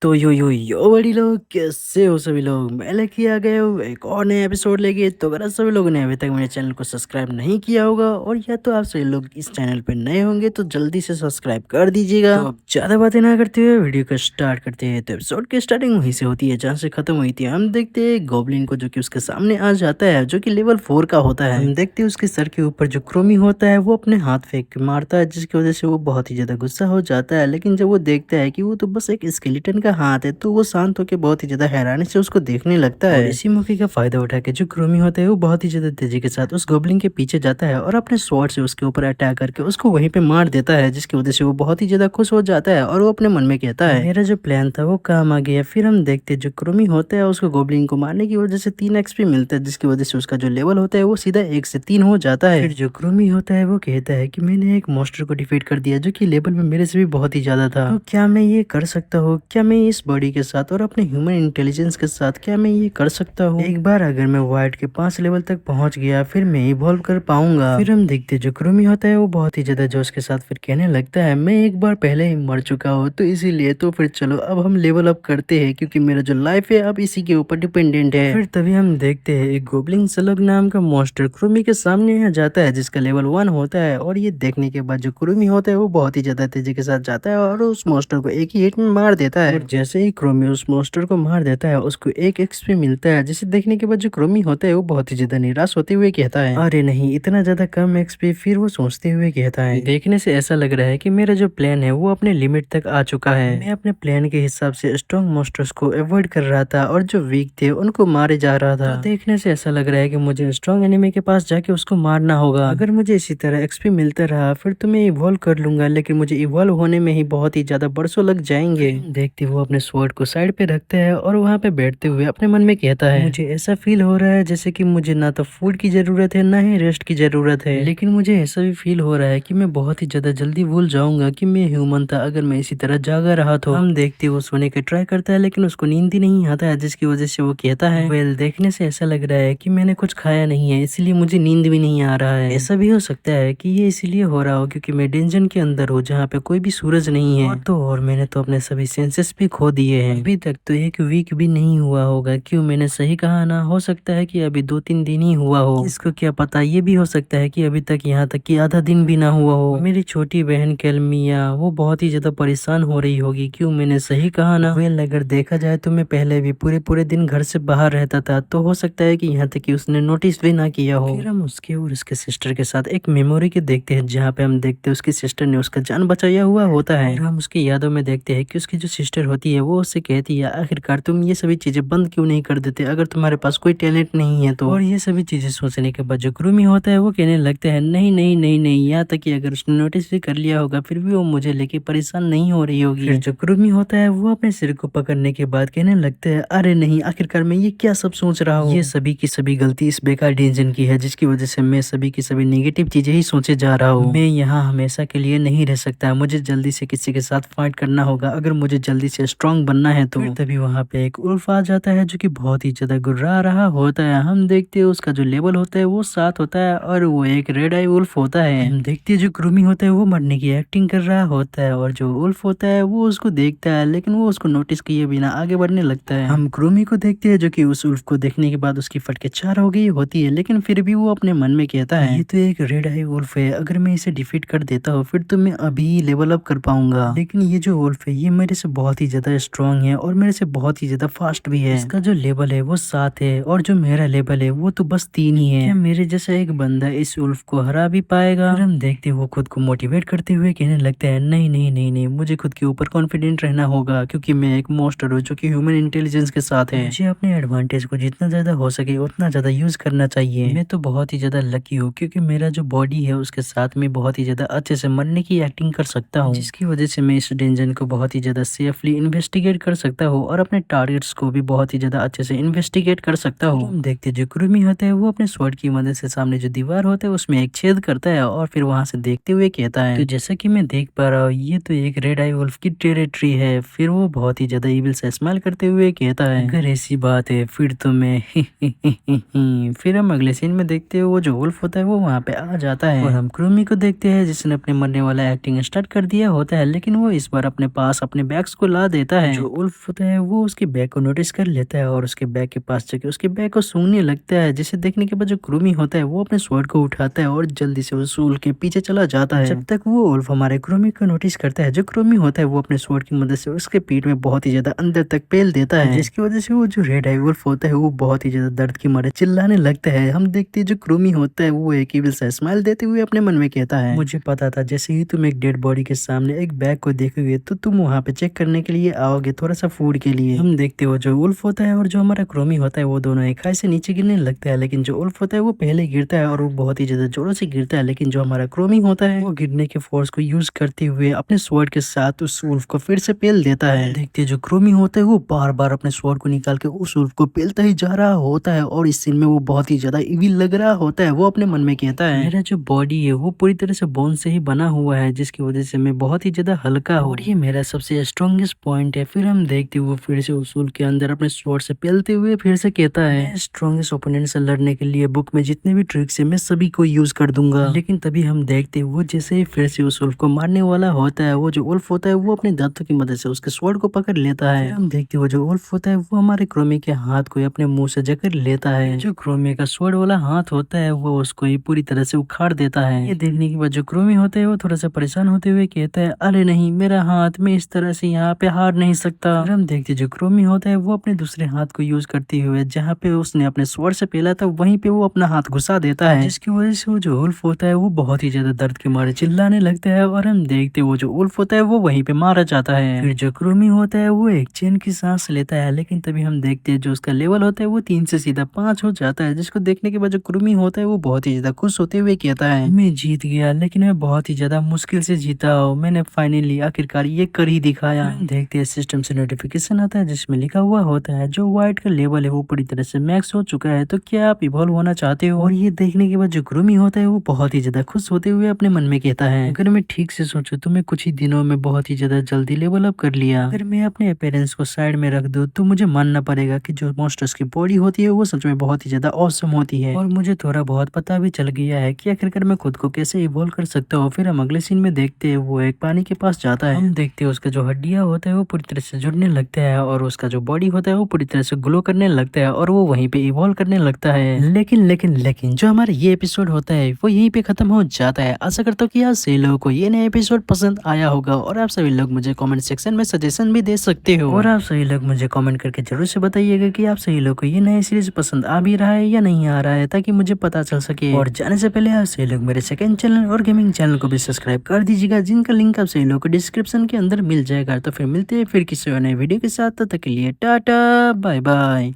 तो यो बड़ी लोग कैसे हो सभी लोग। मैं लेके आ गया हूँ एक और नए एपिसोड लेके। तो अगर आप सभी लोगों ने अभी तक मेरे चैनल को सब्सक्राइब नहीं किया होगा और या तो आप सभी लोग इस चैनल पे नए होंगे तो जल्दी से सब्सक्राइब कर दीजिएगा। तो अब ज्यादा बातें ना करते हुए वीडियो को स्टार्ट करते हैं। तो एपिसोड की स्टार्टिंग वहीं से होती है जहाँ से खत्म हुई थी। हम देखते हैं गोब्लिन को जो कि उसके सामने आ जाता है, जो कि लेवल 4 का होता है। हम देखते हैं उसके सर के ऊपर जो क्रोमी होता है वो अपने हाथ फेंक के मारता है, जिसकी वजह से वो बहुत ही ज्यादा गुस्सा हो जाता है। लेकिन जब वो देखता है कि वो तो बस एक स्केलेटन का हाथ है तो वो शांत होकर बहुत ही ज्यादा हैरानी से उसको देखने लगता है। और इसी मौके का फायदा उठा के जो क्रोमी होता है वो बहुत ही ज्यादा तेजी के साथ उस गोब्लिन के पीछे जाता है और अपने स्वॉर्ड से उसके ऊपर अटैक करके उसको वहीं पे मार देता है, जिसकी वजह से वो बहुत ही ज्यादा खुश हो जाता है और वो अपने मन में कहता है मेरा जो प्लान था वो काम आ गया। फिर हम देखते जो क्रोमी होता है उसको गोब्लिन को मारने की वजह से 3 एक्सपी मिलता है, जिसकी वजह से उसका जो लेवल होता है वो सीधा 1 से 3 हो जाता है। फिर जो क्रोमी होता है वो कहता है कि मैंने एक मॉन्स्टर को डिफीट कर दिया जो कि लेवल में मेरे से भी बहुत ही ज्यादा था। तो क्या मैं ये कर सकता हूँ? क्या मैं इस बॉडी के साथ और अपने ह्यूमन इंटेलिजेंस के साथ क्या मैं ये कर सकता हूँ? एक बार अगर मैं वाइट के 5 लेवल तक पहुंच गया फिर मैं इवॉल्व कर पाऊंगा। फिर हम देखते जो क्रोमी होता है वो बहुत ही ज्यादा जोश के साथ फिर कहने लगता है मैं एक बार पहले ही मर चुका हूँ तो इसीलिए तो फिर चलो अब हम लेवल अप करते हैं, क्योंकि मेरा जो लाइफ है अब इसी के ऊपर डिपेंडेंट है। फिर तभी हम देखते हैं एक गोब्लिन स्लग नाम का मॉन्स्टर क्रोमी के सामने आ जाता है, जिसका लेवल 1 होता है। और ये देखने के बाद जो क्रोमी होता है वो बहुत ही ज्यादा तेजी के साथ जाता है और उस मॉन्स्टर को एक ही हिट में मार देता है। और जैसे ही क्रोमी उस मॉन्स्टर को मार देता है उसको एक एक्सपी मिलता है, जिसे देखने के बाद जो क्रोमी होता है वो बहुत ही ज्यादा निराश होते हुए कहता है अरे नहीं, इतना ज्यादा कम एक्सपी। फिर वो सोचते हुए कहता है देखने से ऐसा लग रहा है कि मेरा जो प्लान है वो अपने लिमिट तक आ चुका है। मैं अपने प्लान के हिसाब से स्ट्रॉन्ग मॉन्स्टर्स को अवॉइड कर रहा था और जो वीक थे उनको मारे जा रहा था। तो देखने से ऐसा लग रहा है कि मुझे स्ट्रॉन्ग एनिमी के पास जाके उसको मारना होगा। अगर मुझे इसी तरह एक्सपी मिलता रहा फिर तो मैं इवॉल्व कर लूंगा, लेकिन मुझे इवॉल्व होने में ही बहुत ही ज्यादा बरसों लग जाएंगे। देखते वो अपने स्वॉर्ड को साइड पे रखता है और वहां पे बैठते हुए अपने मन में कहता है मुझे ऐसा फील हो रहा है जैसे कि मुझे ना तो फूड की जरूरत है ना ही रेस्ट की जरूरत है, लेकिन मुझे ऐसा भी फील हो रहा है कि मैं बहुत ही ज्यादा जल्दी भूल जाऊंगा कि मैं ह्यूमन था अगर मैं इसी तरह जागा रहा। तो हम देखते वो सोने का ट्राई करता है लेकिन उसको नींद ही नहीं आता है, जिसकी वजह से वो कहता है वेल देखने से ऐसा लग रहा है कि मैंने कुछ खाया नहीं है इसलिए मुझे नींद भी नहीं आ रहा है। ऐसा भी हो सकता है कि ये इसलिए हो रहा हो क्योंकि मैं डेंजन के अंदर हूँ जहाँ पे कोई भी सूरज नहीं है। और मैंने तो अपने सभी सेंसेस भी खो दिए हैं। अभी तक तो एक वीक भी नहीं हुआ होगा। क्यों, मैंने सही कहा ना? हो सकता है कि अभी 2-3 दिन ही हुआ हो। इसको क्या पता, ये भी हो सकता है कि अभी तक यहाँ तक कि आधा दिन भी ना हुआ हो। मेरी छोटी बहन कैलमिया वो बहुत ही ज्यादा परेशान हो रही होगी। क्यों, मैंने सही कहा ना? वेल अगर देखा जाए तो मैं पहले भी पूरे पूरे दिन घर से बाहर रहता था, तो हो सकता है कि यहाँ तक कि उसने नोटिस भी ना किया हो। फिर हम उसके और उसके सिस्टर के साथ एक मेमोरी के देखते हैं जहाँ पे हम देखते हैं उसकी सिस्टर ने उसका जान बचाया हुआ होता है। हम उसकी यादों में देखते हैं कि उसकी जो सिस्टर होती है वो उससे कहती है आखिरकार तुम ये सभी चीजें बंद क्यों नहीं कर देते अगर तुम्हारे पास कोई टैलेंट नहीं है तो। और ये सभी चीजें सोचने के बाद जो क्रूमी होता है वो कहने लगता है नहीं नहीं नहीं नहीं, यहाँ तक कि अगर उसने नोटिस भी कर लिया होगा फिर भी वो मुझे लेके परेशान नहीं हो रही होगी। फिर जो क्रूमी होता है वो अपने सिर को पकड़ने के बाद कहने लगता है अरे नहीं, आखिरकार मैं ये क्या सब सोच रहा हूँ। ये सभी की सभी गलती इस बेकार डेंजन की है, जिसकी वजह से मैं सभी की सभी नेगेटिव चीजें ही सोचे जा रहा हूँ। मैं यहाँ हमेशा के लिए नहीं रह सकता, मुझे जल्दी से किसी के साथ फाइट करना होगा अगर मुझे जल्दी से स्ट्रांग बनना है तो। फिर तभी वहाँ पे एक उल्फ आ जाता है जो कि बहुत ही ज्यादा गुर्रा रहा होता है। हम देखते हैं उसका जो लेवल होता है वो 7 होता है और वो एक रेड आई उल्फ होता है। हम देखते हैं जो क्रूमी होता है वो मरने की एक्टिंग कर रहा होता है और जो उल्फ होता है वो उसको देखता है लेकिन वो उसको नोटिस किए बिना आगे बढ़ने लगता है। हम क्रूमी को देखते हैं जो कि उस उल्फ को देखने के बाद उसकी फटके 4 हो गई होती है, लेकिन फिर भी वो अपने मन में कहता है ये तो एक रेड आई उल्फ है, अगर मैं इसे डिफीट कर देता हूँ फिर तो मैं अभी लेवल अप कर पाऊंगा। लेकिन ये जो उल्फ है ये मेरे से बहुत ही ज्यादा स्ट्रांग है और मेरे से बहुत ही ज्यादा फास्ट भी है। इसका जो लेवल है वो 7 है और जो मेरा लेवल है वो तो बस 3 ही है। क्या मेरे जैसा एक बंदा इस उल्फ को हरा भी पाएगा? फिर हम देखते वो खुद को मोटिवेट करते हुए कहने लगता है नहीं नहीं नहीं नहीं, मुझे खुद के ऊपर कॉन्फिडेंट रहना होगा क्योंकि मैं एक मॉन्स्टर हूँ जो कि ह्यूमन इंटेलिजेंस के साथ है। मुझे अपने एडवांटेज को जितना ज्यादा हो सके उतना ज्यादा यूज करना चाहिए। मैं तो बहुत ही ज्यादा लकी हूँ क्योंकि मेरा जो बॉडी है उसके साथ में बहुत ही ज्यादा अच्छे से मरने की एक्टिंग कर सकता हूँ, जिसकी वजह से मैं इस डेंजन को बहुत ही ज्यादा सेफली इन्वेस्टिगेट कर सकता हूँ और अपने टारगेट्स को भी बहुत ही ज्यादा अच्छे से इन्वेस्टिगेट कर सकता हूँ। हम देखते जो क्रूमी होता है वो अपने स्वॉर्ड की मदद से सामने जो दीवार होता है उसमें एक छेद करता है और फिर वहां से देखते हुए कहता है तो जैसा कि मैं देख पा रहा हूँ ये तो एक रेड आई वुल्फ की टेरिटरी है। फिर वो बहुत ही ज्यादा इविल से स्माइल करते हुए कहता है अगर ऐसी बात है फिर तो मैं फिर हम अगले सीन में देखते हैं वो जो वुल्फ होता है वो वहाँ पे आ जाता है और हम क्रूमी को देखते हैं जिसने अपने मरने वाला एक्टिंग स्टार्ट कर दिया होता है, लेकिन वो इस बार अपने पास अपने बैग्स को ला देता है। जो उल्फ होता है वो उसके बैग को नोटिस कर लेता है और उसके बैग के पास जाके उसके बैग को सूंघने लगता है, जिसे देखने के बाद जो क्रूमी होता है वो अपने स्वॉर्ड को उठाता है और जल्दी से उस उल्फ के पीछे चला जाता है। जब तक वो उल्फ हमारे क्रूमी को नोटिस करता है, जो क्रूमी होता है वो अपने स्वॉर्ड की मदद से उसके पीठ में बहुत ही ज्यादा अंदर तक पेल देता है, जिसकी वजह से वो जो रेड आई वुल्फ होता है वो बहुत ही ज्यादा दर्द की मारे चिल्लाने लगता है। हम देखते हैं जो क्रूमी होता है वो एक इविल सा स्माइल देते हुए अपने मन में कहता है, मुझे पता था जैसे ही तुम एक डेड बॉडी के सामने एक बैग को देखोगे तो तुम वहाँ पे चेक करने के लिए आओगे, थोड़ा सा फूड के लिए। हम देखते हो जो उल्फ होता है और जो हमारा क्रोमी होता है वो दोनों एक खाई से नीचे गिरने लगता है, लेकिन जो उल्फ होता है वो पहले गिरता है और वो बहुत ही ज्यादा जोरों से गिरता है, लेकिन जो हमारा क्रोमी होता है वो गिरने के फोर्स को यूज करते हुए अपने स्वॉर्ड के साथ उस उल्फ को फिर से पेल देता है। देखते हैं जो क्रोमी होता है वो बार बार अपने स्वॉर्ड को निकाल के उस उल्फ को पेलता ही जा रहा होता है और इस सीन में वो बहुत ही ज्यादा इविल लग रहा होता है। वो अपने मन में कहता है, मेरा जो बॉडी है वो पूरी तरह से बोन से ही बना हुआ है, जिसकी वजह से मैं बहुत ही ज्यादा हल्का हूँ और ये मेरा सबसे स्ट्रॉन्गेस्ट पॉइंट है। फिर हम देखते हुए फिर से उस उल्फ के अंदर अपने स्वॉर्ड से पेलते हुए फिर से कहता है, स्ट्रॉन्गेस्ट ओपोनेंट से लड़ने के लिए बुक में जितने भी ट्रिक्स है मैं सभी को यूज कर दूंगा। लेकिन तभी हम देखते हैं वो जैसे ही फिर से उस उल्फ को मारने वाला होता है, वो जो उल्फ होता है वो अपने दांतों की मदद से उसके स्वॉर्ड को पकड़ लेता है। हम देखते हैं जो उल्फ होता है वो हमारे क्रोमी के हाथ को अपने मुंह से जकड़ लेता है। जो क्रोमी का स्वॉर्ड वाला हाथ होता है वो उसको ही पूरी तरह से उखाड़ देता है। ये देखने के बाद जो क्रोमी होता है वो थोड़ा सा परेशान होते हुए कहता है, अरे नहीं, मेरा हाथ, मैं इस तरह से यहाँ पे हार नहीं सकता। फिर हम देखते जो क्रोमी होता है वो अपने दूसरे हाथ को यूज करते हुए जहाँ पे उसने अपने स्वॉर्ड से पेला था वहीं पे वो अपना हाथ घुसा देता है, जिसकी वजह से वो जो उल्फ होता है वो बहुत ही ज्यादा दर्द के मारे चिल्लाने लगता है और हम देखते वो जो उल्फ होता है वो वहीं पे मारा जाता है। फिर जो क्रोमी होता है वो एक चैन की सांस लेता है, लेकिन तभी हम देखते हैं जो उसका लेवल होता है वो 3 से सीधा 5 हो जाता है, जिसको देखने के बाद जो क्रोमी होता है वो बहुत ही ज्यादा खुश होते हुए कहता है, मैं जीत गया, लेकिन मैं बहुत ही ज्यादा मुश्किल से जीता हूँ, मैंने फाइनली आखिरकार ये कर ही दिखाया। देखते हैं सिस्टम से नोटिफिकेशन आता है जिसमें लिखा हुआ होता है जो व्हाइट का लेवल है वो पूरी तरह से मैक्स हो चुका है, तो क्या आप इवॉल्व होना चाहते हो। और ये देखने के बाद जो क्रोमी होता है वो बहुत ही ज्यादा खुश होते हुए अपने मन में कहता है, अगर मैं ठीक से सोचूं तो मैं कुछ ही दिनों में बहुत ही ज्यादा जल्दी लेवल अप कर लिया। अगर मैं अपने अपेरेंस को साइड में रख दूं तो मुझे मानना पड़ेगा कि जो मॉन्स्टर्स की बॉडी होती है वो सच में बहुत ही ज्यादा ऑसम होती है और मुझे थोड़ा बहुत पता भी चल गया है कि आखिरकार मैं खुद को कैसे इवॉल्व कर सकता हूँ। फिर हम अगले सीन में देखते हैं वो एक पानी के पास जाता है। हम देखते हैं उसका जो हड्डियां होता है वो पूरी तरह से जुड़ने लगता है और उसका जो बॉडी होता है वो पूरी तरह से ग्लो करने लगता है और वो वहीं पे इवॉल्व करने लगता है। लेकिन जो हमारा ये एपिसोड होता है वो यहीं पे खत्म हो जाता है। आशा करता हूँ कि आप सभी लोगों को ये नया एपिसोड पसंद आया होगा और आप सभी लोग मुझे कमेंट सेक्शन में सजेशन भी दे सकते हो और आप सभी लोग मुझे कमेंट करके जरूर से बताइएगा कि आप सभी लोग को ये नया सीरीज पसंद आ भी रहा है या नहीं आ रहा है, ताकि मुझे पता चल सके। और जाने से पहले आप सभी लोग मेरे सेकंड चैनल और गेमिंग चैनल को भी सब्सक्राइब कर दीजिएगा, जिनका लिंक आप सभी लोगों को डिस्क्रिप्शन के अंदर मिल जाएगा। तो फिर मिलते हैं फिर किसी और नए वीडियो के साथ, तब तक के लिए टाटा बाय बाय।